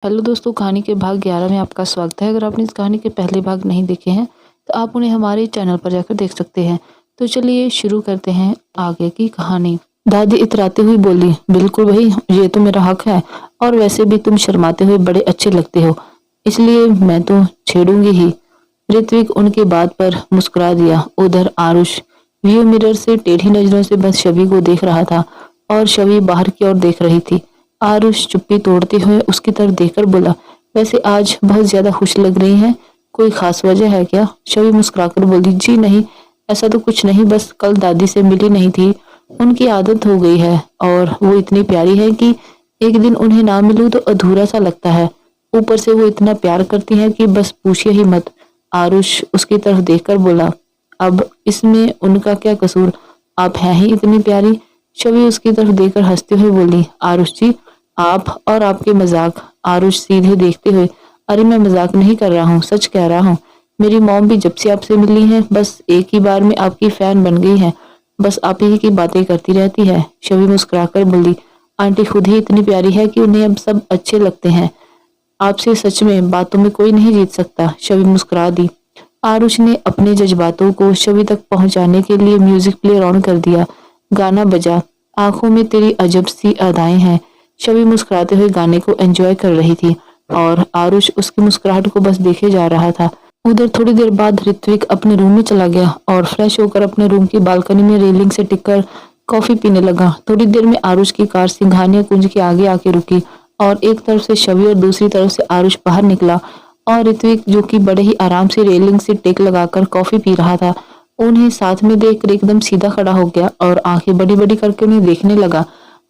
Hello दोस्तों, कहानी के भाग 11 में आपका स्वागत है। अगर आपने इस कहानी के पहले भाग नहीं देखे हैं तो आप उन्हें हमारे चैनल पर जाकर देख सकते हैं। तो चलिए शुरू करते हैं आगे की कहानी। दादी इतराती हुई बोली, बिल्कुल भाई, ये तो मेरा हक है। और वैसे भी तुम शर्माते हुए बड़े अच्छे लगते हो, इसलिए मैं तो छेड़ूंगी ही। ऋत्विक उनकी बात पर मुस्कुरा दिया। उधर आरुष व्यू मिरर से टेढ़ी नजरों से बस छवि को देख रहा था और छवि बाहर की ओर देख रही थी। आरुष चुप्पी तोड़ते हुए उसकी तरफ देखकर बोला, वैसे आज बहुत ज्यादा खुश लग रही हैं, कोई खास वजह है क्या? छवि मुस्कुराकर बोली, जी नहीं, ऐसा तो कुछ नहीं, बस कल दादी से मिली नहीं थी। उनकी आदत हो गई है और वो इतनी प्यारी है कि एक दिन उन्हें ना मिलूं तो अधूरा सा लगता है। ऊपर से वो इतना प्यार करती है कि बस पूछिए ही मत। आरुष उसकी तरफ देखकर बोला, अब इसमें उनका क्या कसूर, आप हैं ही इतनी प्यारी। छवि उसकी तरफ देखकर हंसते हुए बोली, आरुष जी, आप और आपके मजाक। आरुष सीधे देखते हुए, अरे मैं मजाक नहीं कर रहा हूँ, सच कह रहा हूँ। मेरी मॉम भी जब से आपसे मिली है बस एक ही बार में आपकी फैन बन गई है, बस आप ही की बातें करती रहती है। छवि मुस्कुराकर बोली, आंटी खुद ही इतनी प्यारी है कि उन्हें अब सब अच्छे लगते हैं। आपसे सच में बातों में कोई नहीं जीत सकता। छवि मुस्कुरा दी। आरुष ने अपने जज्बातों को छवि तक पहुंचाने के लिए म्यूजिक प्लेयर ऑन कर दिया। गाना बजा, आंखों में तेरी अजब सी अदाएं हैं। छवि मुस्कुराते हुए गाने को एंजॉय कर रही थी और आरुष उसकी मुस्कुराहट को बस देखे जा रहा था। उधर थोड़ी देर बाद ऋत्विक अपने रूम में चला गया और फ्रेश होकर अपने रूम की बालकनी में रेलिंग से टिककर कॉफी पीने लगा। थोड़ी देर में आरुष की कार सिंघानिया कुंज के आगे आके रुकी और एक तरफ से छवि और दूसरी तरफ से आरुष बाहर निकला और ऋत्विक, जो कि बड़े ही आराम से रेलिंग से टेक लगाकर कॉफी पी रहा था, उन्हें साथ में देखकर एकदम सीधा खड़ा हो गया और आंखें बड़ी बड़ी करके उन्हें देखने लगा।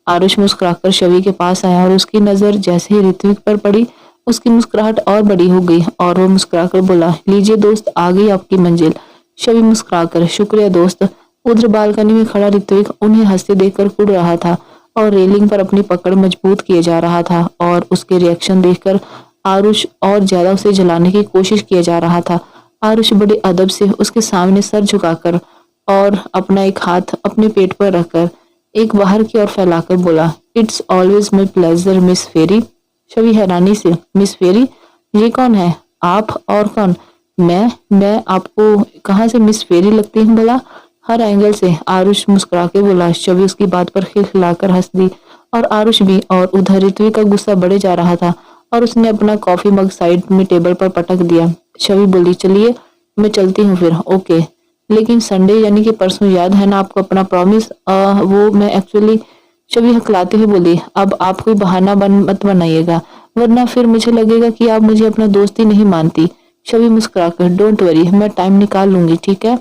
आरुष मुस्कुराकर छवि के पास आया और उसकी नजर जैसे ही ऋत्विक पर पड़ी, उसकी मुस्कुराहट और बड़ी हो गई और वो मुस्कुराकर बोला, लीजिए दोस्त, आ गई आपकी मंजिल। छवि मुस्कुराकर, शुक्रिया दोस्त। उधर बालकनी में खड़ा ऋत्विक उन्हें हंसते देखकर कुड़ रहा था और रेलिंग पर अपनी पकड़ मजबूत किए जा रहा था और उसके रिएक्शन देखकर आरुष और ज्यादा उसे जलाने की कोशिश किया जा रहा था। आरुष बड़े अदब से उसके सामने सर झुकाकर और अपना एक हाथ अपने पेट पर रखकर एक बाहर की ओर फैलाकर बोला, it's always my pleasure miss फेरी। छवि हैरानी से, मिस फेरी, ये कौन है? आप और कौन? मैं आपको कहाँ से मिस फेरी लगती हूँ भला? हर एंगल से, आरुष मुस्कुरा के बोला। छवि उसकी बात पर खिलखिलाकर हंस दी और आरुष भी। और उधर ऋत्विक का गुस्सा बढ़े जा रहा था और उसने अपना कॉफी मग साइड में टेबल पर पटक दिया। छवि बोली, चलिए मैं चलती हूँ फिर, ओके। लेकिन संडे यानी कि परसों याद है ना आपको अपना प्रॉमिस? वो मैं एक्चुअली। छवि हकलाते हुए बोली, अब आप कोई बहाना मत बनाइएगा, वरना फिर मुझे लगेगा कि आप मुझे अपना दोस्त ही नहीं मानती। छवि मुस्कुराकर, डोंट वरी, मैं टाइम निकाल लूंगी, ठीक है?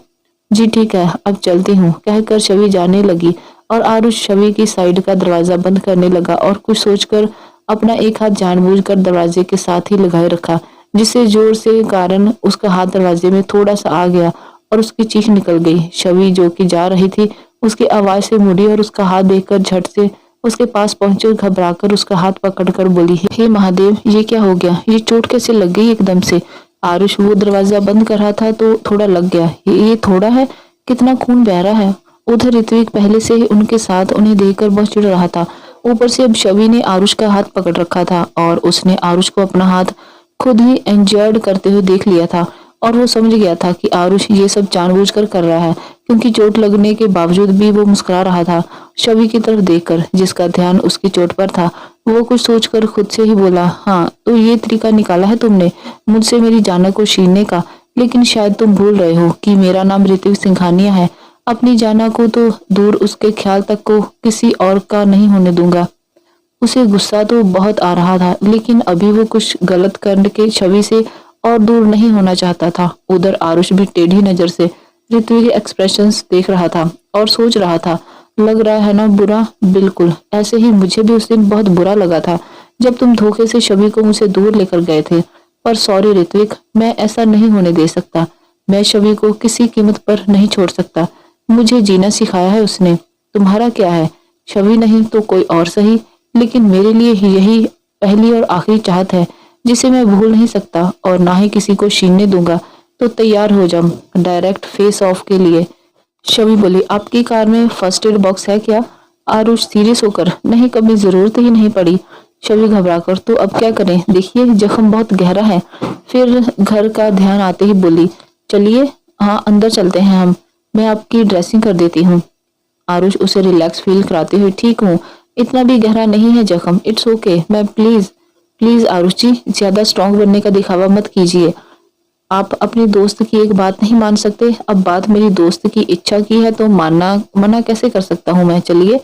जी ठीक है, अब चलती हूँ, कहकर छवि जाने लगी और आरुष छवि की साइड का दरवाजा बंद करने लगा और कुछ सोचकर अपना एक हाथ जानबूझकर दरवाजे के साथ ही लगाए रखा, जिससे जोर से कारण उसका हाथ दरवाजे में थोड़ा सा आ गया और उसकी चीख निकल गई। छवि, जो कि जा रही थी, उसकी आवाज से मुड़ी और उसका हाथ देखकर झट से उसके पास पहुंची और घबराकर उसका हाथ पकड़कर बोली, हे महादेव, ये क्या हो गया? ये चोट कैसे लग गई एकदम से? आरुष, वो दरवाजा बंद कर रहा था तो थोड़ा लग गया। ये थोड़ा है, कितना खून बह रहा है। उधर ऋत्विक पहले से ही उनके साथ उन्हें देखकर बहुत चिढ़ रहा था। ऊपर से अब छवि ने आरुष का हाथ पकड़ रखा था और उसने आरुष को अपना हाथ खुद ही एंजॉयड करते हुए देख लिया था और वो समझ गया था कि आरुष ये सब जानबूझकर कर रहा है, क्योंकि चोट लगने के बावजूद भी वो मुस्कुरा रहा था छवि की तरफ देखकर, जिसका ध्यान उसकी चोट पर था। वो कुछ सोचकर खुद से ही बोला, हाँ तो ये तरीका निकाला है तुमने मुझसे मेरी जान को छीनने का, लेकिन शायद तुम भूल रहे हो कि मेरा नाम ऋत्विक सिंघानिया है। अपनी जाना को तो दूर, उसके ख्याल तक को किसी और का नहीं होने दूंगा। उसे गुस्सा तो बहुत आ रहा था, लेकिन अभी वो कुछ गलत करके छवि से और दूर नहीं होना चाहता था। उधर आरुष भी टेढ़ी नजर से ऋत्विक के एक्सप्रेशंस देख रहा था और सोच रहा था, लग रहा है ना बुरा? बिल्कुल ऐसे ही मुझे भी उस दिन बहुत बुरा लगा था जब तुम धोखे से छवि को मुझसे दूर लेकर गए थे। पर सॉरी ऋत्विक, मैं ऐसा नहीं होने दे सकता। मैं छवि को किसी कीमत पर नहीं छोड़ सकता। मुझे जीना सिखाया है उसने। तुम्हारा क्या है? छवि नहीं तो कोई और सही, लेकिन मेरे लिए यही पहली और आखिरी चाहत है जिसे मैं भूल नहीं सकता और ना ही किसी को छीनने दूंगा। तो तैयार हो जाओ डायरेक्ट फेस ऑफ के लिए। छवि बोली, आपकी कार में फर्स्ट एड बॉक्स है क्या? आरुष सीरियस होकर, नहीं, कभी जरूरत ही नहीं पड़ी। शवि घबरा कर, तो अब क्या करें, देखिए जख्म बहुत गहरा है। फिर घर का ध्यान आते ही बोली, चलिए हाँ अंदर चलते हैं हम, मैं आपकी ड्रेसिंग कर देती हूँ। आरुष उसे रिलैक्स फील कराते हुए, ठीक हूँ, इतना भी गहरा नहीं है जख्म, इट्स ओके। मैं प्लीज प्लीज आरुष जी, ज्यादा स्ट्रांग बनने का दिखावा मत कीजिए। आप अपनी दोस्त की एक बात नहीं मान सकते? अब बात मेरी दोस्त की इच्छा की है तो मानना मना कैसे कर सकता हूँ मैं? चलिए।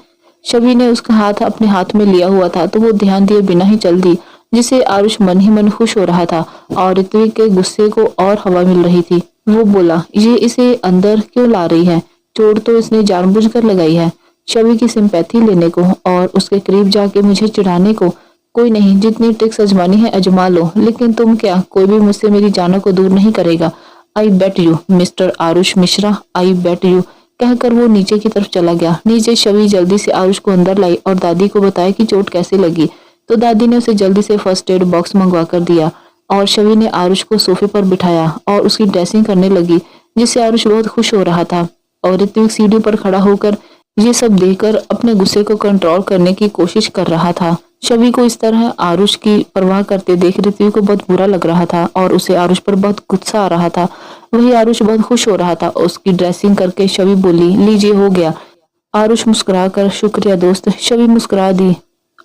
शबी ने उसका हाथ अपने हाथ में लिया हुआ था तो वो ध्यान दिए बिना ही चल दी, जिससे आरुष मन ही मन खुश हो रहा था और ऋत्विक के गुस्से को और हवा मिल रही थी। वो बोला, ये इसे अंदर क्यों ला रही है? चोट तो इसने जानबूझकर लगाई है, शबी की सिंपैथी लेने को और उसके करीब जाके मुझे चिढ़ाने को। कोई नहीं, जितनी ट्रिक्स आजमानी है आजमा लो, लेकिन तुम क्या, कोई भी मुझसे मेरी जानों को दूर नहीं करेगा। I bet you mister Aarush Mishra, I bet you, कहकर वो नीचे की तरफ चला गया। नीचे शबी जल्दी से आरुष को अंदर लाई और दादी को बताया कि चोट कैसे लगी। तो दादी ने उसे जल्दी से फर्स्ट एड बॉक्स मंगवा कर दिया और शबी ने आरुष को सोफे पर बिठाया और उसकी ड्रेसिंग करने लगी, जिससे आरुष बहुत खुश हो रहा था। और ऋत्विक सीढ़ी पर खड़ा होकर ये सब देखकर अपने गुस्से को कंट्रोल करने की कोशिश कर रहा था। शबी को इस तरह आरुष की परवाह करते देख ऋत्विक को बहुत बुरा लग रहा था और उसे आरुष पर बहुत गुस्सा आ रहा था। वही आरुष बहुत खुश हो रहा था। उसकी ड्रेसिंग करके शबी बोली, लीजिए हो गया। आरुष मुस्कुरा कर, शुक्रिया दोस्त, शबी मुस्कुरा दी।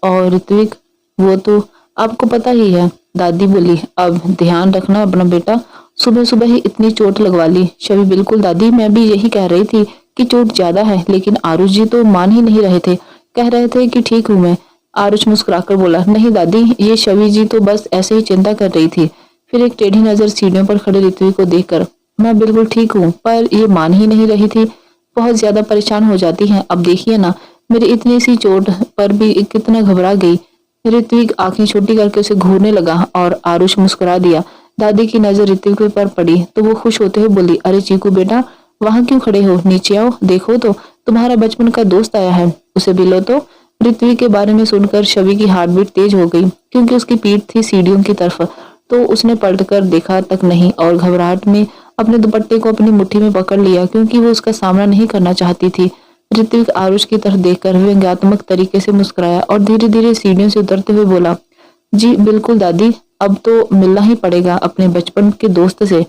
और ऋत्विक, वो तो आपको पता ही है। दादी बोली, अब ध्यान रखना अपना बेटा, सुबह सुबह ही इतनी चोट लगवा ली। शबी, बिल्कुल दादी, मैं भी यही कह रही थी कि चोट ज्यादा है, लेकिन आरुष जी तो मान ही नहीं रहे थे, कह रहे थे कि ठीक हूं मैं। आरुष मुस्कुराकर बोला, नहीं दादी, ये शबी जी तो बस ऐसे ही चिंता कर रही थी। फिर एक टेढ़ी नजर सीढ़ियों पर खड़े ऋत्विक को देखकर, मैं बिल्कुल ठीक हूँ, पर ये मान ही नहीं रही थी, बहुत ज्यादा परेशान हो जाती है। अब देखिए ना, मेरी इतनी सी चोट पर भी कितना घबरा गई। ऋत्विक आंखें छोटी करके उसे घूरने लगा और आरुष मुस्कुरा दिया। दादी की नजर ऋत्विक पर पड़ी तो वो खुश होते हुए बोली, अरे चीकू बेटा, वहां क्यों खड़े हो, नीचे आओ, देखो तो तुम्हारा बचपन का दोस्त आया है, उसे भी लो तो। ऋत्विक के बारे में सुनकर शबी की हार्ट बीट तेज हो गई, क्योंकि उसकी पीठ थी सीढ़ियों की तरफ, तो उसने पलटकर देखा तक नहीं और घबराहट में अपने दुपट्टे को अपनी मुट्ठी में पकड़ लिया, क्योंकि वो उसका सामना नहीं करना चाहती थी। ऋत्विक आरुष की तरफ देखकर व्यंग्यात्मक तरीके से मुस्कुराया और धीरे धीरे सीढ़ियों से उतरते हुए बोला, जी बिल्कुल दादी, अब तो मिलना ही पड़ेगा अपने बचपन के दोस्त से।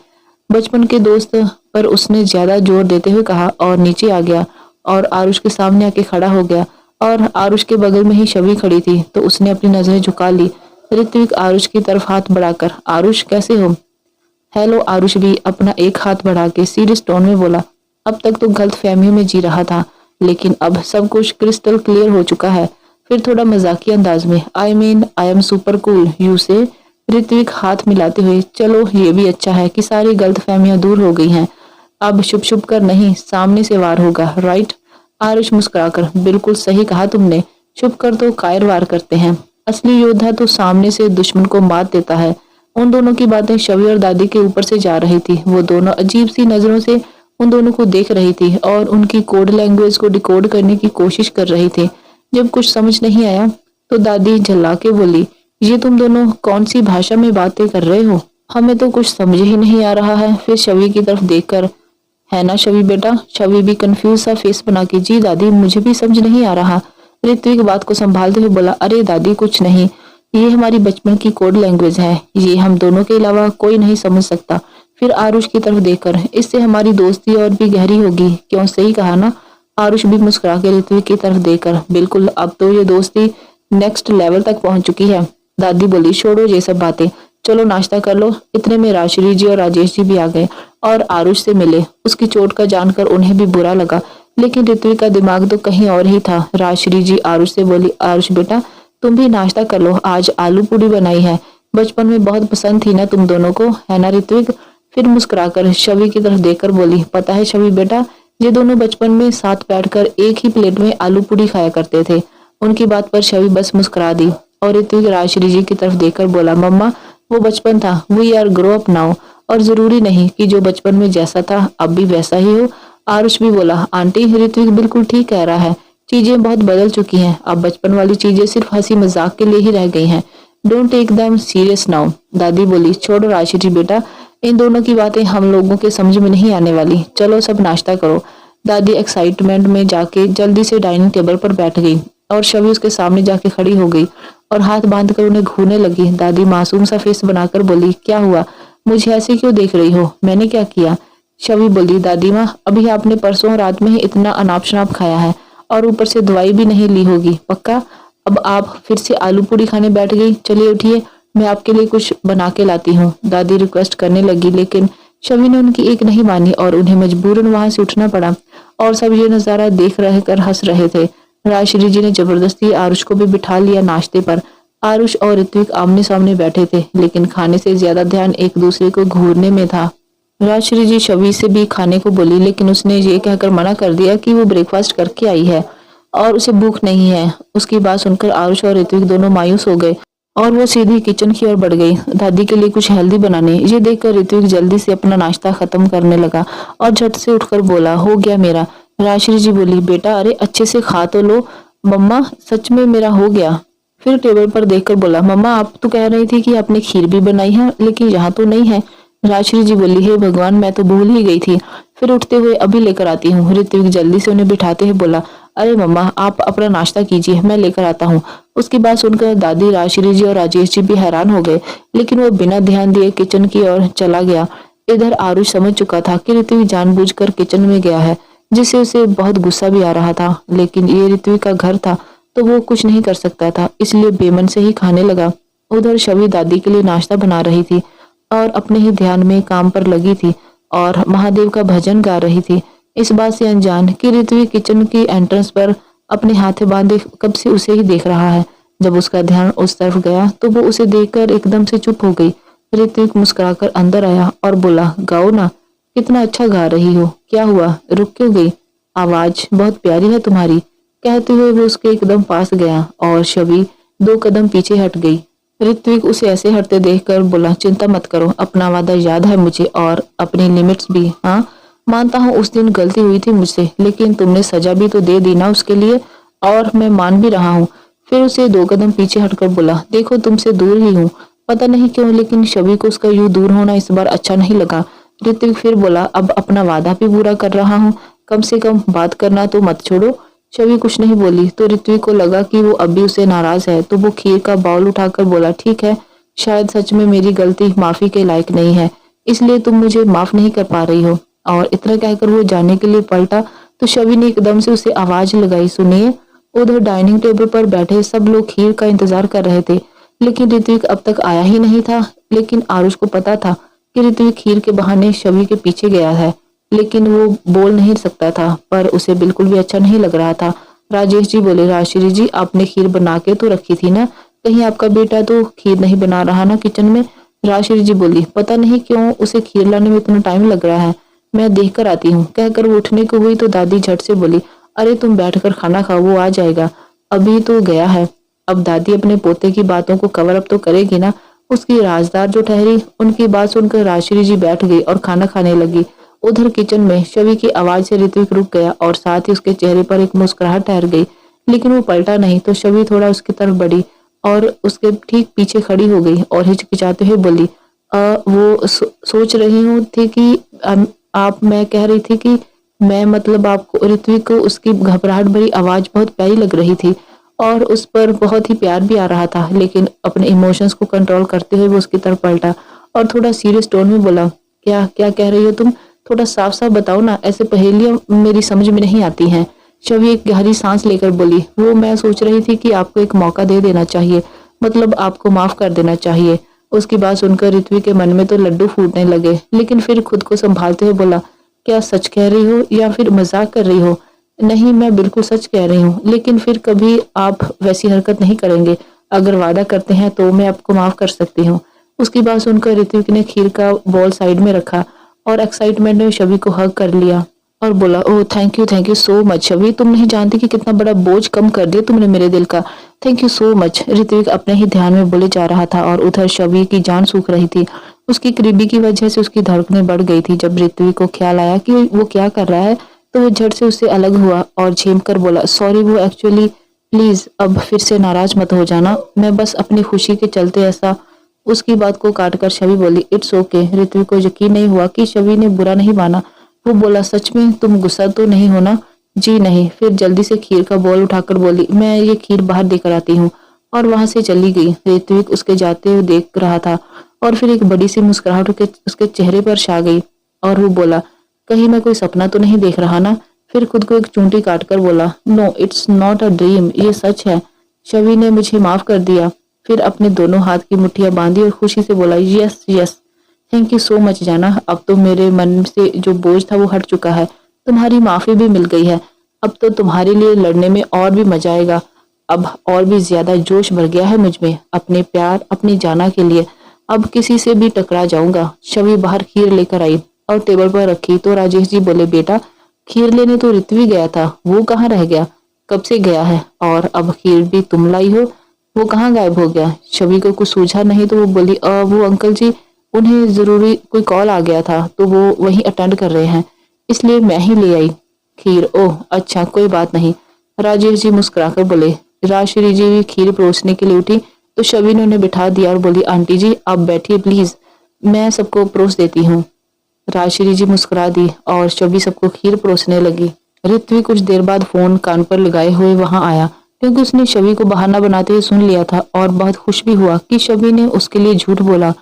बचपन के दोस्त पर उसने ज्यादा जोर देते हुए कहा और नीचे आ गया और आरुष के सामने आके खड़ा हो गया और आरुष के बगल में ही शबी खड़ी थी, तो उसने अपनी नजरें झुका ली। ऋत्विक आरुष की तरफ हाथ बढ़ाकर, आरुष कैसे हो? हेलो। आरुष भी अपना एक हाथ बढ़ा के सीरियस टोन में बोला, अब तक तो गलत फहमियों में जी रहा था, लेकिन अब सब कुछ क्रिस्टल क्लियर हो चुका है। फिर थोड़ा मजाकिया अंदाज में, I mean I am super cool you से। ऋत्विक हाथ मिलाते हुए, चलो ये भी अच्छा है कि सारी गलत फहमियां दूर हो गई हैं, अब छुप छुप कर नहीं, सामने से वार होगा, राइट? आरुष मुस्कुराकर, बिल्कुल सही कहा तुमने, छुप कर तो कायर वार करते हैं, असली योद्धा तो सामने से दुश्मन को मात देता है। उन दोनों की बातें शबी और दादी के ऊपर से जा रही थी। वो दोनों अजीब सी नजरों से उन दोनों को देख रही थी और उनकी कोड लैंग्वेज को डिकोड करने की कोशिश कर रही थी। जब कुछ समझ नहीं आया तो दादी झल्ला के बोली, ये तुम दोनों कौन सी भाषा में बातें कर रहे हो? हमें तो कुछ समझ ही नहीं आ रहा है। फिर शबी की तरफ देखकर, है ना शबी बेटा? शबी भी कंफ्यूज सा फेस बना के, जी दादी, मुझे भी समझ नहीं आ रहा। ऋत्विक बात को संभालते हुए बोला, अरे दादी कुछ नहीं, ये हमारी बचपन की कोड लैंग्वेज है, ये हम दोनों के अलावा कोई नहीं समझ सकता। फिर आरुष की तरफ देखकर, इससे हमारी दोस्ती और भी गहरी होगी, क्यों? सही कहा ना? आरुष भी मुस्कुरा के ऋत्विक की तरफ देखकर, बिल्कुल, अब तो ये दोस्ती नेक्स्ट लेवल तक पहुंच चुकी है। दादी बोली, छोड़ो ये सब बातें, चलो नाश्ता कर लो। इतने में राजश्री जी और राजेश जी भी आ गए और आरुष से मिले। उसकी चोट का जानकर उन्हें भी बुरा लगा, लेकिन ऋत्विक का दिमाग तो कहीं और ही था। राजश्री जी आरुष से बोली, आरुष बेटा, तुम भी नाश्ता कर लो, आज आलू पूरी बनाई है, बचपन में बहुत पसंद थी ना तुम दोनों को, है ना ऋत्विक? फिर मुस्कुराकर शबी की तरफ देखकर बोली, पता है शबी बेटा, ये दोनों बचपन में साथ बैठकर एक ही प्लेट में आलू पूरी खाया करते थे। उनकी बात पर शबी बस मुस्कुरा दी और ऋत्विक राजश्री जी की तरफ देखकर बोला, मम्मा वो बचपन था, we are grow up now, और जरूरी नहीं कि जो बचपन में जैसा था अब भी वैसा ही हो। आरुष भी बोला, आंटी ऋत्विक बिल्कुल ठीक कह रहा है, चीजें बहुत बदल चुकी हैं, अब बचपन वाली चीजें सिर्फ हंसी मजाक के लिए ही रह गई हैं, don't take them serious now. दादी बोली, छोड़ो राजश्री बेटा, इन दोनों की बातें हम लोगों के समझ में नहीं आने वाली, चलो सब नाश्ता करो। दादी एक्साइटमेंट में जाके जल्दी से डाइनिंग टेबल पर बैठ गई और शवी उसके सामने जाके खड़ी हो गई और हाथ बांधकर उन्हें घूरने लगी। दादी मासूम सा फेस बनाकर बोली, क्या हुआ, मुझे ऐसे क्यों देख रही हो, मैंने क्या किया? शवी बोली, दादी माँ, अभी आपने परसों रात में ही इतना अनाप शनाप खाया है और ऊपर से दवाई भी नहीं ली होगी, पक्का? अब आप फिर से आलू पूड़ी खाने बैठ गई। चलिए उठिए, मैं आपके लिए कुछ बना के लाती हूँ। दादी रिक्वेस्ट करने लगी, लेकिन शवी ने उनकी एक नहीं मानी और उन्हें मजबूरन वहां से उठना पड़ा। और सब ये नजारा देख रहे कर हंस रहे थे। राजश्री जी ने जबरदस्ती आरुष को भी बिठा लिया नाश्ते पर। आरुष और ऋत्विक आमने सामने बैठे थे, लेकिन खाने से ज्यादा ध्यान एक दूसरे को घूरने में था। राजश्री जी शवी से भी खाने को बोली, लेकिन उसने ये कहकर मना कर दिया कि वो ब्रेकफास्ट करके आई है और उसे भूख नहीं है। उसकी बात सुनकर आरुष और ऋत्विक दोनों मायूस हो गए और वो सीधी किचन की ओर बढ़ गई दादी के लिए कुछ हेल्दी बनाने। ये देखकर ऋत्विक जल्दी से अपना नाश्ता खत्म करने लगा और झट से उठकर बोला, हो गया मेरा। राजश्री जी बोली, बेटा अरे अच्छे से खा तो लो। मम्मा सच में मेरा हो गया। फिर टेबल पर देखकर बोला, मम्मा आप तो कह रही थी कि आपने खीर भी बनाई है, लेकिन यहाँ तो नहीं है। राजश्री जी बोली, हे भगवान, मैं तो भूल ही गई थी। फिर उठते हुए अभी लेकर आती हूँ। ऋत्विक जल्दी से उन्हें बिठाते हुए बोला, अरे मम्मा आप अपना नाश्ता कीजिए, मैं लेकर आता हूँ। उसकी बात सुनकर दादी, राजश्री जी और राजेश जी भी हैरान हो गए, लेकिन वो बिना ध्यान दिए किचन की ओर चला गया। इधर आरुष समझ चुका था कि ऋत्विक जानबूझकर किचन में गया है, जिससे उसे बहुत गुस्सा भी आ रहा था, लेकिन ये ऋत्विक का घर था तो वो कुछ नहीं कर सकता था, इसलिए बेमन से ही खाने लगा। उधर शवी दादी के लिए नाश्ता बना रही थी और अपने ही ध्यान में काम पर लगी थी और महादेव का भजन गा रही थी, इस बात से अनजान कि ऋत्विक किचन की एंट्रेंस पर अपने हाथ बांधे कब से उसे ही देख रहा है। जब उसका ध्यान उस तरफ गया तो वो उसे देखकर एकदम से चुप हो गई। ऋत्विक मुस्कुराकर अंदर आया और बोला, गाओ ना, कितना अच्छा गा रही हो, क्या हुआ, रुक क्यों गई? आवाज बहुत प्यारी है तुम्हारी। कहते हुए वो उसके एकदम पास गया और शवी 2 कदम पीछे हट गई। ऋत्विक उसे ऐसे हटते देखकर बोला, चिंता मत करो, अपना वादा याद है मुझे और अपनी लिमिट्स भी। हाँ मानता हूँ उस दिन गलती हुई थी मुझसे, लेकिन तुमने सजा भी तो दे दी ना उसके लिए, और मैं मान भी रहा हूँ। फिर उसे 2 कदम पीछे हटकर बोला, देखो तुमसे दूर ही हूँ, पता नहीं क्यों, लेकिन शवी को उसका यूं दूर होना इस बार अच्छा नहीं लगा। ऋत्विक फिर बोला, अब अपना वादा भी पूरा कर रहा हूँ, कम से कम बात करना तो मत छोड़ो। शवी कुछ नहीं बोली तो ऋत्विक को लगा कि वो अभी उसे नाराज है, तो वो खीर का बाउल उठाकर बोला, ठीक है, शायद सच में मेरी गलती माफी के लायक नहीं है, इसलिए तुम मुझे माफ नहीं कर पा रही हो। और इतना कहकर वो जाने के लिए पलटा तो शवी ने एकदम से उसे आवाज लगाई, सुनिए। उधर डाइनिंग टेबल पर बैठे सब लोग खीर का इंतजार कर रहे थे, लेकिन ऋत्विक अब तक आया ही नहीं था। लेकिन आरुष को पता था कि ऋत्विक खीर के बहाने शवी के पीछे गया है, लेकिन वो बोल नहीं सकता था, पर उसे बिल्कुल भी अच्छा नहीं लग रहा था। राजेश जी बोले, राजश्री जी आपने खीर बना के तो रखी थी ना, कहीं आपका बेटा तो खीर नहीं बना रहा ना किचन में? राजश्री जी बोली, पता नहीं क्यों उसे खीर लाने में इतना टाइम लग रहा है, मैं देख कर आती हूँ। कहकर वो उठने को हुई तो दादी झट से बोली, अरे तुम बैठकर खाना खाओ, वो आ जाएगा, अभी तो गया है। अब दादी अपने पोते की बातों को कवर अप तो करेगी ना, उसकी राजदार जो ठहरी। उनकी बात सुनकर राजश्री जी बैठ गई और खाना खाने लगी। उधर किचन में शवी की आवाज से ऋत्विक रुक गया और साथ ही उसके चेहरे पर एक मुस्कुराहट ठहर गई, लेकिन वो पलटा नहीं। तो शवी थोड़ा उसकी तरफ बढ़ी और उसके ठीक पीछे खड़ी हो गई और हिचकिचाते हुए बोली, वो सोच रही हूँ थी कि आप, मैं कह रही थी कि मैं मतलब आपको। ऋत्विक को उसकी घबराहट भरी आवाज बहुत प्यारी लग रही थी और उस पर बहुत ही प्यार भी आ रहा था, लेकिन अपने इमोशंस को कंट्रोल करते हुए वो उसकी तरफ पलटा और थोड़ा सीरियस टोन में बोला, क्या क्या कह रही हो तुम, थोड़ा साफ साफ बताओ ना, ऐसे पहेलियां मेरी समझ में नहीं आती हैं। शवी एक गहरी सांस लेकर बोली, वो मैं सोच रही थी कि आपको एक मौका दे देना चाहिए, मतलब आपको माफ कर देना चाहिए। उसकी बात सुनकर ऋत्विक के मन में तो लड्डू फूटने लगे, लेकिन फिर खुद को संभालते हुए बोला, क्या सच कह रही हो या फिर मजाक कर रही हो? नहीं, मैं बिल्कुल सच कह रही हूँ, लेकिन फिर कभी आप वैसी हरकत नहीं करेंगे। अगर वादा करते हैं तो मैं आपको माफ कर सकती हूँ। उसकी बात सुनकर ऋत्विक ने खीर का बॉल साइड में रखा और एक्साइटमेंट में शवी को हग कर लिया और बोला, oh thank you so much Shavi, तुम नहीं जानती कि कितना बड़ा बोझ कम कर दिया तुमने मेरे दिल का, thank you so much. Ritwik अपने ही ध्यान में बोले जा रहा था और उधर शवी की जान सूख रही थी। उसकी करीबी की वजह से उसकी धड़कनें बढ़ गई थी। जब ऋत्विक को ख्याल आया कि वो क्या कर रहा है तो वो झट से उससे अलग हुआ और झेम कर बोला, सॉरी, वो एक्चुअली, प्लीज अब फिर से नाराज मत हो जाना, मैं बस अपनी खुशी के चलते ऐसा। उसकी बात को काटकर शवी बोली, इट्स ओके। ऋत्विक को यकीन नहीं हुआ कि शवी ने बुरा नहीं माना। वो बोला, सच में तुम गुस्सा तो नहीं होना? जी नहीं। फिर जल्दी से खीर का बॉल उठाकर बोली, मैं ये खीर बाहर देकर आती हूँ, और वहां से चली गई। ऋत्विक उसके जाते हुए देख रहा था और फिर एक बड़ी सी मुस्कुराहट उसके चेहरे पर छा गई और वो बोला, कहीं मैं कोई सपना तो नहीं देख रहा ना। फिर खुद को एक चूंटी काट कर बोला, no it's not a dream, ये सच है। शवि ने मुझे माफ कर दिया। फिर अपने दोनों हाथ की मुट्ठियां बांधी और खुशी से बोला, yes yes, thank you so much जाना। अब तो मेरे मन से जो बोझ था वो हट चुका है। तुम्हारी माफी भी मिल गई है। अब तो तुम्हारे लिए लड़ने में और भी मजा आएगा। अब और भी ज्यादा जोश भर गया है मुझ में, अपने प्यार, अपनी जाना के लिए। अब किसी से भी टकरा जाऊंगा। शवि बाहर खीर लेकर आई और टेबल पर रखी तो राजेश जी बोले, बेटा खीर लेने तो ऋत्वी गया था, वो कहाँ रह गया? कब से गया है? और अब खीर भी तुम लाई हो, वो कहाँ गायब हो गया? शवि को कुछ सूझा नहीं तो वो बोली, वो अंकल जी, उन्हें जरूरी कोई कॉल आ गया था तो वो वहीं अटेंड कर रहे हैं, इसलिए मैं ही ले आई खीर। ओह अच्छा, कोई बात नहीं। राजेश जी मुस्कुराकर बोले। राजश्री जी भी खीर परोसने के लिए उठी तो शवि ने उन्हें बिठा दिया और बोली, आंटी जी आप बैठिए प्लीज, मैं सबको परोस देती हूँ। राजश्री जी मुस्कुरा दी और शवि सबको खीर परोसने लगी। ऋत्विक कुछ देर बाद फोन कान पर लगाए हुए वहां आया, क्योंकि उसने शवि को बहाना बनाते हुए सुन लिया था और बहुत खुश भी हुआ कि शवि ने उसके लिए झूठ बोला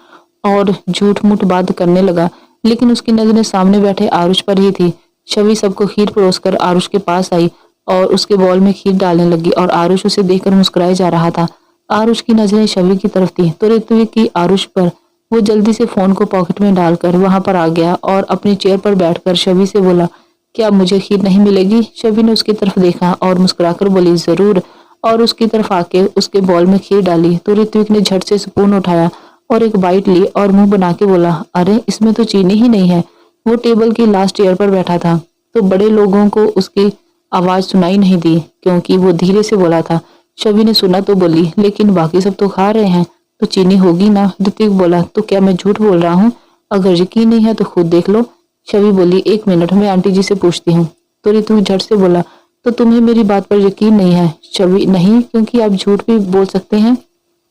और झूठ मूठ बात करने लगा। लेकिन उसकी नजरें सामने बैठे आरुष पर ही थी। शवि सबको खीर परोसकर आरुष के पास आई और उसके बॉल में खीर डालने लगी और आरुष उसे देखकर मुस्कुराए जा रहा था। आरुष की नजरें शवि की तरफ थी तो ऋत्विक की आरुष पर। वो जल्दी से फोन को पॉकेट में डालकर वहां पर आ गया और अपनी चेयर पर बैठकर शवि से बोला, क्या मुझे खीर नहीं मिलेगी? शवि ने उसकी तरफ देखा और मुस्कुराकर बोली, जरूर, और उसकी तरफ आके उसके बॉल में खीर डाली तो ऋत्विक ने झट से स्पून उठाया और एक बाइट ली और मुंह बना के बोला, अरे इसमें तो चीनी ही नहीं है। वो टेबल की लास्ट चेयर पर बैठा था तो बड़े लोगों को उसकी आवाज सुनाई नहीं दी क्योंकि वो धीरे से बोला था। शवि ने सुना तो बोली, लेकिन बाकी सब तो खा रहे हैं तो चीनी होगी ना। ऋत्विक बोला, तो क्या मैं झूठ बोल रहा हूँ? अगर यकीन नहीं है तो खुद देख लो। शवि बोली, एक मिनट, मैं आंटी जी से पूछती हूँ। तो ऋत्विक झट से बोला, तो तुम्हें मेरी बात पर यकीन नहीं है? शवि, नहीं, क्योंकि आप झूठ भी बोल सकते हैं।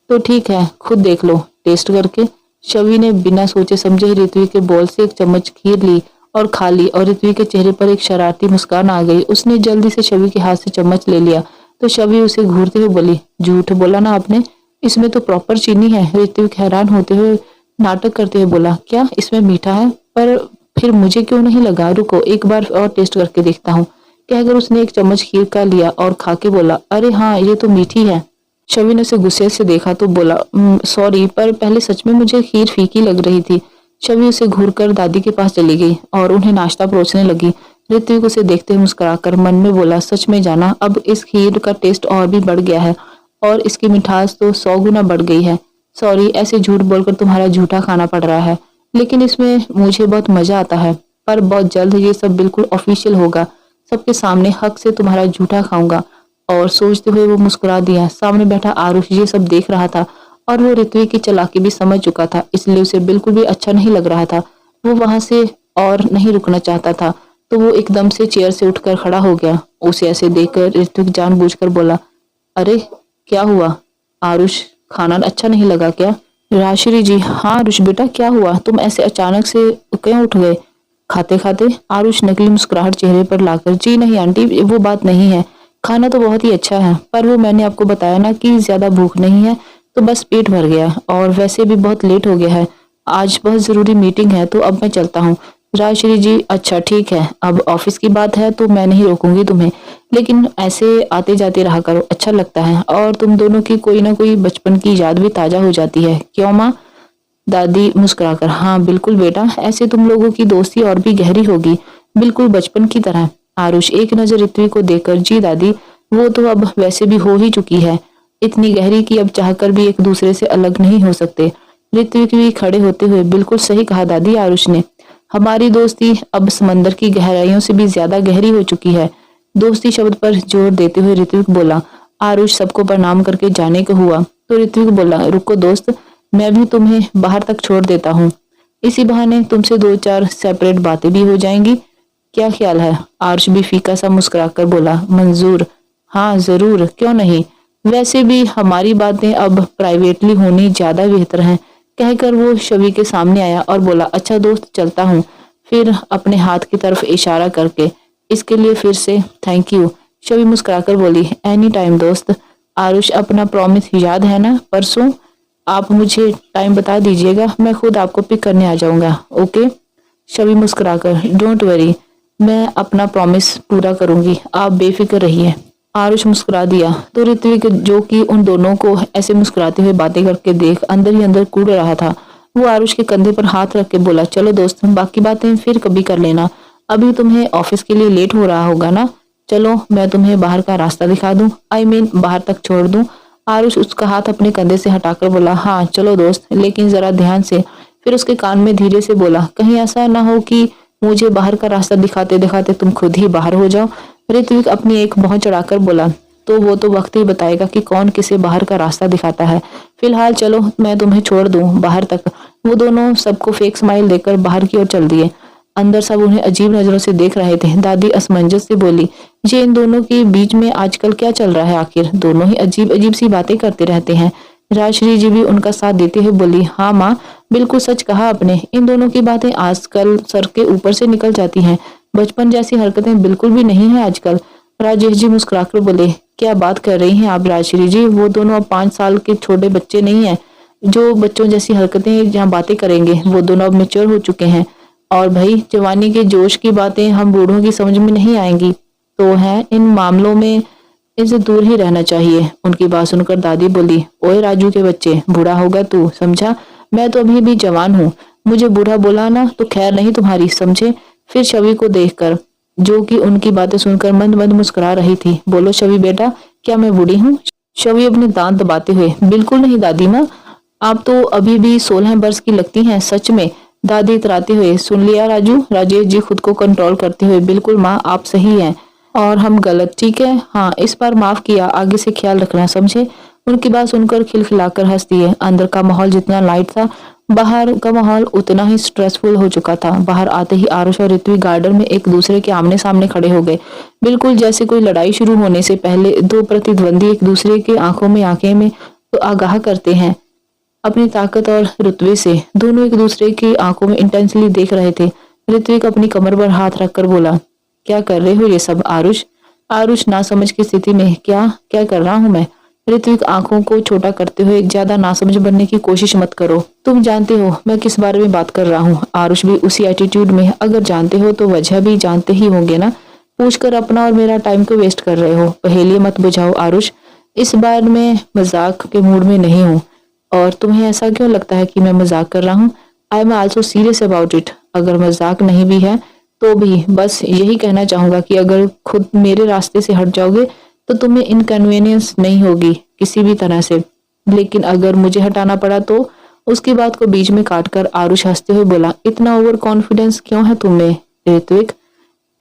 तो ठीक है, खुद देख लो टेस्ट करके। शवि ने बिना सोचे समझे ऋत्विक के बॉल से एक चम्मच खीर ली और खा ली और ऋत्विक के चेहरे पर एक शरारती मुस्कान आ गई। उसने जल्दी से शवि के हाथ से चम्मच ले लिया तो शवि उसे घूरते हुए बोली, झूठ बोला ना आपने, इसमें तो प्रॉपर चीनी है। ऋत्विक हैरान होते हुए नाटक करते हुए बोला, क्या इसमें मीठा है? पर फिर मुझे क्यों नहीं लगा, रुको एक बार और टेस्ट करके देखता हूँ, कहकर उसने एक चम्मच खीर का लिया और खा के बोला, अरे हाँ ये तो मीठी है। शवि ने उसे गुस्से से देखा तो बोला, सॉरी, पर पहले सच में मुझे खीर फीकी लग रही थी। शवि उसे घूरकर दादी के पास चली गई और उन्हें नाश्ता परोसने लगी। ऋत्विक उसे देखते हुए मुस्कुराकर मन में बोला, सच में जाना, अब इस खीर का टेस्ट और भी बढ़ गया है और इसकी मिठास तो 100 गुना बढ़ गई है। सॉरी, ऐसे झूठ बोलकर तुम्हारा झूठा खाना पड़ रहा है, लेकिन इसमें मुझे बहुत मजा आता है। पर बहुत जल्द ये सब बिल्कुल ऑफिशियल होगा, सबके सामने हक से तुम्हारा झूठा खाऊंगा। और सोचते हुए वो मुस्कुरा दिया। सामने बैठा आरुष ये सब देख रहा था और वो ऋत्विक की चालाकी भी समझ चुका था, इसलिए उसे बिल्कुल भी अच्छा नहीं लग रहा था। वो वहां से और नहीं रुकना चाहता था तो वो एकदम से चेयर से उठकर खड़ा हो गया। उसे ऐसे देखकर ऋत्विक जानबूझकर बोला, अरे क्या हुआ आरुष, खाना अच्छा नहीं लगा क्या? राजश्री जी, हाँ आरुष बेटा, क्या हुआ, तुम ऐसे अचानक से क्यों उठ गए? खाते खाते आरुष नकली मुस्कुराहट चेहरे पर लाकर, जी नहीं आंटी, वो बात नहीं है, खाना तो बहुत ही अच्छा है, पर वो मैंने आपको बताया ना कि ज्यादा भूख नहीं है तो बस पेट भर गया और वैसे भी बहुत लेट हो गया है, आज बहुत जरूरी मीटिंग है तो अब मैं चलता हूँ। राजश्री जी, अच्छा ठीक है, अब ऑफिस की बात है तो मैं नहीं रोकूंगी तुम्हें, लेकिन ऐसे आते जाते रहा करो, अच्छा लगता है और तुम दोनों की कोई ना कोई बचपन की याद भी ताजा हो जाती है, क्यों माँ? दादी मुस्कुराकर, हाँ बिल्कुल बेटा, ऐसे तुम लोगों की दोस्ती और भी गहरी होगी, बिल्कुल बचपन की तरह। आरुष एक नजर ऋत्विक को देखकर, जी दादी, वो तो अब वैसे भी हो ही चुकी है, इतनी गहरी कि अब चाहकर भी एक दूसरे से अलग नहीं हो सकते। ऋत्विक भी खड़े होते हुए, बिल्कुल सही कहा दादी, आरुष ने, हमारी दोस्ती अब समंदर की गहराइयों से भी ज्यादा गहरी हो चुकी है। दोस्ती शब्द पर जोर देते हुए ऋत्विक बोला। आरुष सबको प्रणाम करके जाने को हुआ तो ऋत्विक बोला, रुको दोस्त, मैं भी तुम्हें बाहर तक छोड़ देता हूँ, इसी बहाने तुमसे 2-4 सेपरेट बातें भी हो जाएंगी, क्या ख्याल है? आरुष भी फीका सा मुस्कुराकर बोला, मंजूर, हाँ जरूर, क्यों नहीं, वैसे भी हमारी बातें अब प्राइवेटली होनी ज्यादा बेहतर है, कहकर वो शवि के सामने आया और बोला, अच्छा दोस्त चलता हूँ। फिर अपने हाथ की तरफ इशारा करके इसके लिए फिर से थैंक यू। शबी मुस्कुराकर बोली, एनी टाइम दोस्त। आरुष, अपना प्रॉमिस याद है ना? परसों आप मुझे टाइम बता दीजिएगा, मैं खुद आपको पिक करने आ जाऊंगा। ओके? शबी मुस्कुराकर, डोंट वरी, मैं अपना प्रॉमिस पूरा करूंगी, आप बेफिक्र रहिए। आरुष मुस्कुरा दिया तो ऋत्विक, जो कि उन दोनों को ऐसे मुस्कुराते हुए बातें करके देख अंदर ही अंदर कूद रहा था, वो आरुष के कंधे पर हाथ रख के बोला, चलो दोस्त, बाकी बातें फिर कभी कर लेना, अभी तुम्हें ऑफिस के लिए लेट हो रहा होगा ना। चलो मैं तुम्हें बाहर का रास्ता दिखा दूं, आई मीन बाहर तक छोड़ दूं। आरुष उसका हाथ अपने कंधे से हटाकर बोला, हाँ चलो दोस्त, लेकिन जरा ध्यान से। फिर उसके कान में धीरे से बोला, कहीं ऐसा ना हो कि मुझे बाहर का रास्ता दिखाते दिखाते तुम खुद ही बाहर हो जाओ। ऋत्विक अपनी एक भौं चढ़ाकर बोला, तो वो तो वक्त ही बताएगा कि कौन किसे बाहर का रास्ता दिखाता है। फिलहाल चलो मैं तुम्हें छोड़ दूं बाहर तक। वो दोनों सबको फेक स्माइल देकर बाहर की ओर चल दिए। अंदर सब उन्हें अजीब नजरों से देख रहे थे। दादी असमंजस से बोली, ये इन दोनों के बीच में आजकल क्या चल रहा है? आखिर दोनों ही अजीब अजीब सी बातें करते रहते हैं। राजश्री जी भी उनका साथ देते हुए बोली, हाँ माँ, बिल्कुल सच कहा आपने, इन दोनों की बातें आजकल सर के ऊपर से निकल जाती हैं। बचपन जैसी हरकतें बिल्कुल भी नहीं है आजकल। राजेश जी मुस्कुराकर बोले, क्या बात कर रही हैं आप राजश्री जी? वो दोनों अब 5 साल के छोटे बच्चे नहीं हैं जो बच्चों जैसी हरकतें जहाँ बातें करेंगे। वो दोनों अब मेच्योर हो चुके हैं, और भाई जवानी के जोश की बातें हम बूढ़ों की समझ में नहीं आएंगी, तो है इन मामलों में इनसे दूर ही रहना चाहिए। उनकी बात सुनकर दादी बोली, ओए राजू के बच्चे, बूढ़ा होगा तू, समझा? मैं तो अभी भी जवान हूँ, मुझे बूढ़ा बोला ना तो खैर नहीं तुम्हारी, समझे? फिर छवि को देखकर, जो कि उनकी बातें सुनकर मंद मंद मुस्कुरा रही थी, बोलो छवि बेटा, क्या मैं बूढ़ी हूँ? छवि अपने दांत दबाते हुए, बिल्कुल नहीं दादी माँ, आप तो अभी भी 16 वर्ष की लगती हैं, सच में। दादी इतराते हुए, सुन लिया राजू? राजेश जी खुद को कंट्रोल करते हुए, बिल्कुल माँ, आप सही हैं और हम गलत, ठीक है? हाँ, इस बार माफ किया, आगे से ख्याल रखना, समझे? उनकी बात सुनकर खिलखिलाकर हंस दिए। अंदर का माहौल जितना लाइट था, बाहर का माहौल उतना ही स्ट्रेसफुल हो चुका था। बाहर आते ही आरुष और ऋत्विक गार्डन में एक दूसरे के आमने सामने खड़े हो गए, बिल्कुल जैसे कोई लड़ाई शुरू होने से पहले दो प्रतिद्वंदी एक दूसरे की आंखों में आंखें में तो आगाह करते हैं अपनी ताकत और रुतबे से। दोनों एक दूसरे की आंखों में इंटेंसली देख रहे थे। ऋत्विक अपनी कमर पर हाथ रखकर बोला, क्या कर रहे हो ये सब आरुष? आरुष नासमझ की स्थिति में, क्या क्या कर रहा हूं मैं? ऋत्विक आंखों को छोटा करते हुए, ज्यादा नासमझ बनने की कोशिश मत करो, तुम जानते हो मैं किस बारे में बात कर रहा हूँ। आरुष भी उसी एटीट्यूड में, अगर जानते हो तो वजह भी जानते ही होंगे ना, पूछकर अपना और मेरा टाइम क्यों वेस्ट कर रहे हो? पहेली मत बुझाओ आरुष, इस बार मैं मजाक के मूड में नहीं हूँ। और तुम्हें ऐसा क्यों लगता है कि मैं मजाक कर रहा हूँ? I am also serious about it. अगर मजाक नहीं भी है तो भी बस यही कहना चाहूंगा कि अगर खुद मेरे रास्ते से हट जाओगे तो तुम्हें इनकन्वीनियंस नहीं होगी किसी भी तरह से, लेकिन अगर मुझे हटाना पड़ा तो। उसकी बात को बीच में काटकर आरुष हंसते हुए बोला, इतना ओवर कॉन्फिडेंस क्यों है तुम्हें? ऋत्विक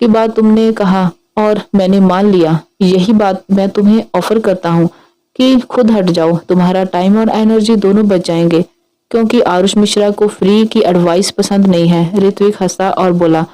की बात तुमने कहा और मैंने मान लिया, यही बात मैं तुम्हें ऑफर करता हूँ कि खुद हट जाओ, तुम्हारा टाइम और एनर्जी दोनों बच जाएंगे। क्योंकि आरुष मिश्रा को फ्री की एडवाइस पसंद नहीं है। ऋत्विक हंसा और बोला,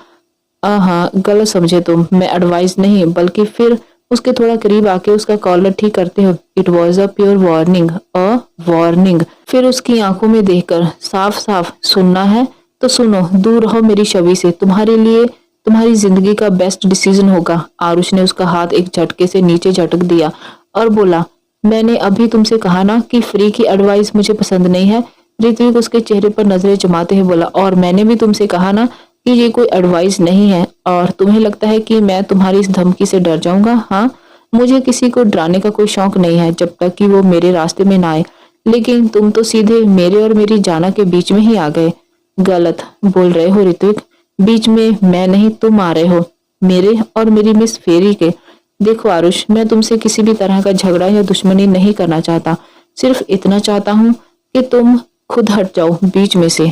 हाँ गलत समझे तुम, मैं एडवाइस नहीं बल्कि फिर उसके थोड़ा करीब आके उसका कॉलर ठीक करते हो, it was a pure warning, a warning. फिर उसकी आंखों में देखकर, साफ साफ सुनना है तो सुनो, दूर रहो मेरी छवि से, तुम्हारे लिए तुम्हारी जिंदगी का बेस्ट डिसीजन होगा। आरुष ने उसका हाथ एक झटके से नीचे झटक दिया और बोला, मैंने अभी तुमसे कहा ना कि फ्री की एडवाइस मुझे पसंद नहीं है। ऋत्विक उसके चेहरे पर नजरें जमाते हुए बोला, और मैंने भी तुमसे कहा ना कि ये कोई एडवाइस नहीं है, और तुम्हें लगता है कि मैं तुम्हारी इस धमकी से डर जाऊंगा? हाँ, मुझे किसी को डराने का कोई शौक नहीं है जब तक कि वो मेरे रास्ते में ना आए, लेकिन तुम तो सीधे मेरे और मेरी जाना के बीच में ही आ गए। गलत बोल रहे हो ऋत्विक, बीच में मैं नहीं तुम आ रहे हो, मेरे और मेरी मिस फेरी के। देखो आरुष, मैं तुमसे किसी भी तरह का झगड़ा या दुश्मनी नहीं करना चाहता, सिर्फ इतना चाहता हूँ कि तुम खुद हट जाओ बीच में से,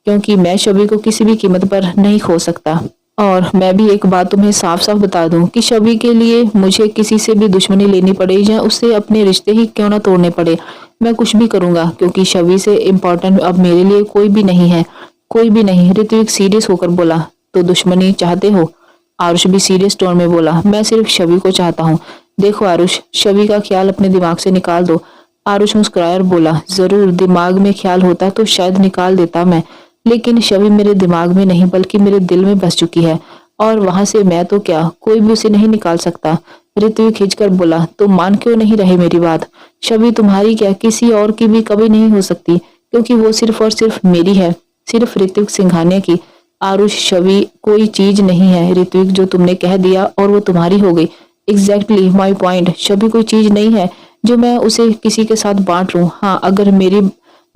क्योंकि मैं शबी को किसी भी कीमत पर नहीं खो सकता। और मैं भी एक बात तुम्हें साफ साफ बता दूं कि शबी के लिए मुझे किसी से भी दुश्मनी लेनी पड़े या उससे अपने रिश्ते ही क्यों ना तोड़ने पड़े, मैं कुछ भी करूंगा, क्योंकि शबी से इम्पोर्टेंट अब मेरे लिए कोई भी नहीं है, कोई भी नहीं। ऋत्विक सीरियस होकर बोला, तो दुश्मनी चाहते हो? आरुष भी सीरियस टोन में बोला, मैं सिर्फ शबी को चाहता हूँ। देखो आरुष, शबी का ख्याल अपने दिमाग से निकाल दो। आरुष मुस्कुराया और बोला, जरूर, दिमाग में ख्याल होता तो शायद निकाल देता मैं, लेकिन शबी मेरे दिमाग में नहीं बल्कि मेरे दिल में बस चुकी है। और वहां से मैं तो क्या, कोई भी उसे नहीं निकाल सकता। ऋत्विक खींचकर बोला, तुम मान क्यों नहीं रहे मेरी बात? छवि तुम्हारी क्या, किसी और की भी कभी नहीं हो सकती, क्योंकि वो सिर्फ और सिर्फ मेरी है, सिर्फ ऋत्विक सिंघानिया की। आरुष, छवि कोई चीज नहीं है ऋत्विक, जो तुमने कह दिया और वो तुम्हारी हो गई। Exactly my point. छवि कोई चीज नहीं है जो मैं उसे किसी के साथ बांट लूं। हाँ, अगर मेरी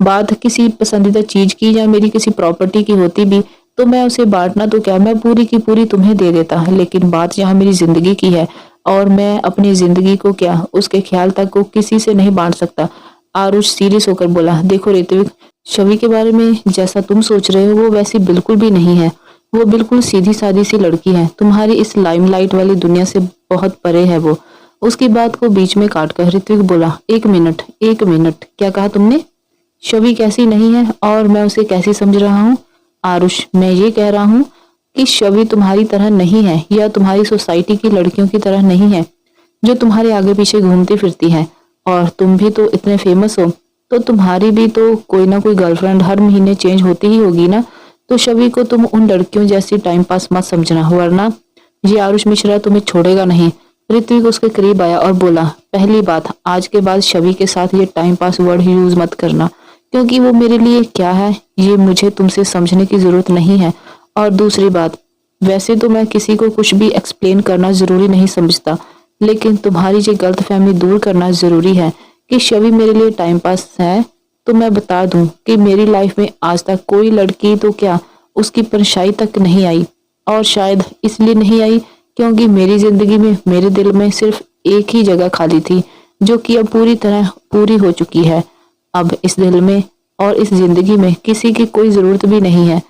बात किसी पसंदीदा चीज की या मेरी किसी प्रॉपर्टी की होती भी तो मैं उसे बांटना तो क्या, मैं पूरी की पूरी तुम्हें दे देता। लेकिन बात यहाँ मेरी जिंदगी की है और मैं अपनी जिंदगी को क्या, उसके ख्याल तक को किसी से नहीं बांट सकता। आरुष सीरियस होकर बोला, देखो ऋत्विक, छवि के बारे में जैसा तुम सोच रहे हो वो वैसी बिल्कुल भी नहीं है। वो बिल्कुल सीधी सादी सी लड़की है, तुम्हारी इस लाइमलाइट वाली दुनिया से बहुत परे है वो। उसकी बात को बीच में काटकर ऋत्विक बोला, एक मिनट एक मिनट, क्या कहा तुमने? छवि कैसी नहीं है और मैं उसे कैसी समझ रहा हूँ? आरुष, मैं ये कह रहा हूँ कि छवि तुम्हारी तरह नहीं है या तुम्हारी सोसाइटी की लड़कियों की तरह नहीं है जो तुम्हारे आगे पीछे घूमती फिरती हैं। और तुम भी तो इतने फेमस हो, तो तुम्हारी भी तो कोई ना कोई गर्लफ्रेंड हर महीने चेंज होती ही होगी ना। तो छवि को तुम उन लड़कियों जैसी टाइम पास मत समझना, वरना ये आरुष मिश्रा तुम्हें छोड़ेगा नहीं। ऋत्विक उसके करीब आया और बोला, पहली बात, आज के बाद छवि के साथ ये टाइम पास वर्ड यूज मत करना, क्योंकि वो मेरे लिए क्या है ये मुझे तुमसे समझने की जरूरत नहीं है। और दूसरी बात, वैसे तो मैं किसी को कुछ भी एक्सप्लेन करना जरूरी नहीं समझता, लेकिन तुम्हारी ये गलतफहमी दूर करना जरूरी है कि छवि मेरे लिए टाइम पास है। तो मैं बता दूं कि मेरी लाइफ में आज तक कोई लड़की तो क्या, उसकी परछाई तक नहीं आई। और शायद इसलिए नहीं आई क्योंकि मेरी जिंदगी में, मेरे दिल में सिर्फ एक ही जगह खाली थी, जो कि अब पूरी तरह पूरी हो चुकी है। अब इस दिल में और इस जिंदगी में किसी की कोई जरूरत भी नहीं है,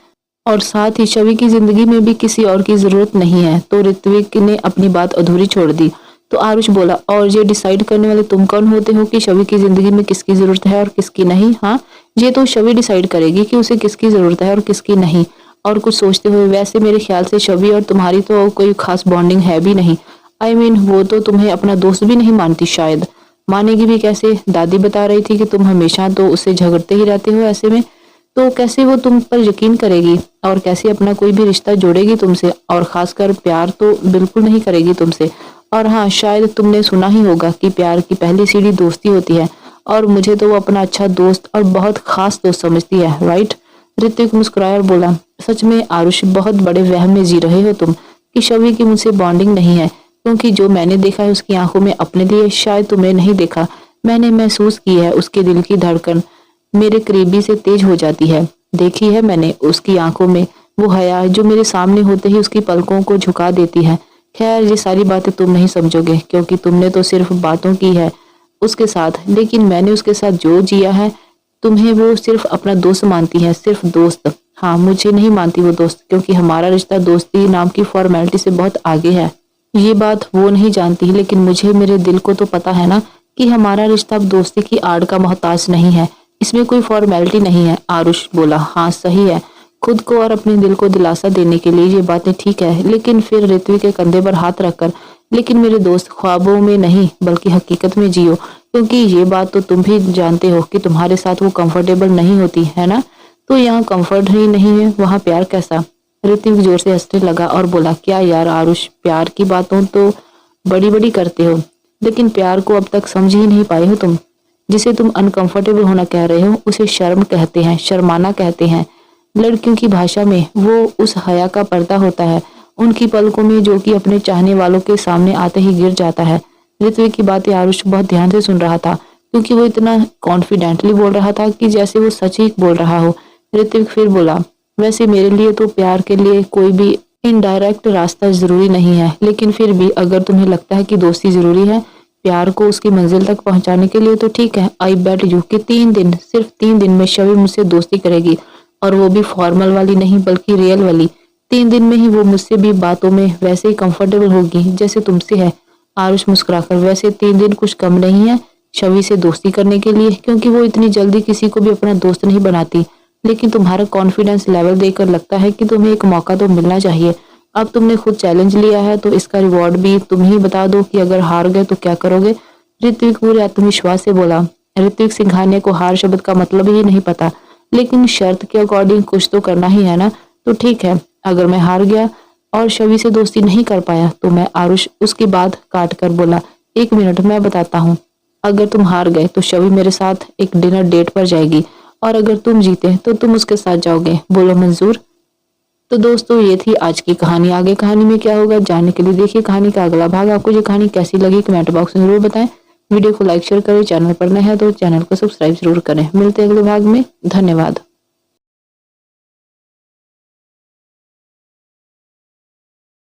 और साथ ही छवि की जिंदगी में भी किसी और की जरूरत नहीं है। तो ऋत्विक ने अपनी बात अधूरी छोड़ दी। तो आरुष बोला, और ये डिसाइड करने वाले तुम कौन होते हो कि छवि की जिंदगी में किसकी जरूरत है और किसकी नहीं? हाँ, ये तो छवि डिसाइड करेगी कि उसे किसकी जरूरत है और किसकी नहीं। और कुछ सोचते हुए, वैसे मेरे ख्याल से छवि और तुम्हारी तो कोई खास बॉन्डिंग है भी नहीं। आई मीन वो तो तुम्हें अपना दोस्त भी नहीं मानती, शायद मानेगी भी कैसे? दादी बता रही थी कि तुम हमेशा तो उससे झगड़ते ही रहते हो, ऐसे में तो कैसे वो तुम पर यकीन करेगी और कैसे अपना कोई भी रिश्ता जोड़ेगी तुमसे, और खासकर प्यार तो बिल्कुल नहीं करेगी तुमसे। और हाँ, शायद तुमने सुना ही होगा कि प्यार की पहली सीढ़ी दोस्ती होती है, और मुझे तो वो अपना अच्छा दोस्त और बहुत खास दोस्त समझती है, राइट? ऋत्विक मुस्कुराया और बोला, सच में आरुष, बहुत बड़े वहम में जी रहे हो तुम कि छवि की मुझसे बॉन्डिंग नहीं है, क्योंकि जो मैंने देखा है उसकी आंखों में अपने लिए, शायद तुमने नहीं देखा। मैंने महसूस की है उसके दिल की धड़कन मेरे करीबी से तेज हो जाती है। देखी है मैंने उसकी आंखों में वो हया जो मेरे सामने होते ही उसकी पलकों को झुका देती है। खैर, ये सारी बातें तुम नहीं समझोगे क्योंकि तुमने तो सिर्फ बातों की है उसके साथ, लेकिन मैंने उसके साथ जो जिया है, तुम्हें वो सिर्फ अपना दोस्त मानती है, सिर्फ दोस्त। हाँ, मुझे नहीं मानती वो दोस्त, क्योंकि हमारा रिश्ता दोस्ती नाम की फॉर्मेलिटी से बहुत आगे है। ये बात वो नहीं जानती, लेकिन मुझे, मेरे दिल को तो पता है ना कि हमारा रिश्ता अब दोस्ती की आड़ का मोहताज नहीं है, इसमें कोई फॉर्मेलिटी नहीं है। आरुष बोला, हाँ सही है। खुद को और अपने दिल को दिलासा देने के लिए ये बातें ठीक है, लेकिन फिर ऋत्विक के कंधे पर हाथ रखकर, लेकिन मेरे दोस्त, ख्वाबों में नहीं बल्कि हकीकत में जियो, क्योंकि ये बात तो तुम भी जानते हो कि तुम्हारे साथ वो कंफर्टेबल नहीं होती है ना। तो यहाँ कंफर्ट ही नहीं है, वहाँ प्यार कैसा? ऋत्विक जोर से हंसने लगा और बोला, क्या यार आरुष, प्यार की बातों तो बड़ी बड़ी करते हो, लेकिन प्यार को अब तक समझ ही नहीं पाए हो तुम। जिसे तुम अनकंफर्टेबल होना कह रहे हो उसे शर्म कहते हैं, शर्माना कहते हैं। लड़कियों की भाषा में वो उस हया का पर्दा होता है उनकी पलकों में, जो कि अपने चाहने वालों के सामने आते ही गिर जाता है। ऋत्विक की बातें आरुष बहुत ध्यान से सुन रहा था, क्योंकि वो इतना कॉन्फिडेंटली बोल रहा था कि जैसे वो सच ही बोल रहा हो। ऋत्विक फिर बोला, वैसे मेरे लिए तो प्यार के लिए कोई भी इनडायरेक्ट रास्ता जरूरी नहीं है, लेकिन फिर भी अगर तुम्हें लगता है कि दोस्ती जरूरी है प्यार को उसकी मंजिल तक पहुंचाने के लिए, तो ठीक है। आई बेट यू कि 3 दिन, सिर्फ 3 दिन में छवि मुझसे दोस्ती करेगी, और वो भी फॉर्मल वाली नहीं बल्कि रियल वाली। 3 दिन में ही वो मुझसे भी बातों में वैसे ही कंफर्टेबल होगी जैसे तुमसे है। आरुष मुस्कुराकर, वैसे 3 दिन कुछ कम नहीं है छवि से दोस्ती करने के लिए, क्योंकि वो इतनी जल्दी किसी को भी अपना दोस्त नहीं बनाती। लेकिन तुम्हारा कॉन्फिडेंस लेवल देखकर लगता है कि तुम्हें एक मौका तो मिलना चाहिए। अब तुमने खुद चैलेंज लिया है तो इसका रिवॉर्ड भी तुम ही बता दो कि अगर हार गए तो क्या करोगे? ऋत्विक पूरे आत्मविश्वास से बोला। ऋत्विक सिंघानिया को हार शब्द का मतलब ही नहीं पता, लेकिन शर्त के अकॉर्डिंग कुछ तो करना ही है ना। तो ठीक है, अगर मैं हार गया और शवि से दोस्ती नहीं कर पाया तो मैं आरुष उसकी बात काट कर बोला, 1 मिनट मैं बताता हूँ। अगर तुम हार गए तो शवि मेरे साथ एक डिनर डेट पर जाएगी और अगर तुम जीते तो तुम उसके साथ जाओगे। बोलो मंजूर? तो दोस्तों ये थी आज की कहानी। आगे कहानी में क्या होगा जानने के लिए देखिए कहानी का अगला भाग। आपको ये कहानी कैसी लगी कमेंट बॉक्स में जरूर बताएं। वीडियो को लाइक शेयर करें, चैनल पर नए हैं तो चैनल को सब्सक्राइब जरूर करें। मिलते हैं अगले भाग में। धन्यवाद।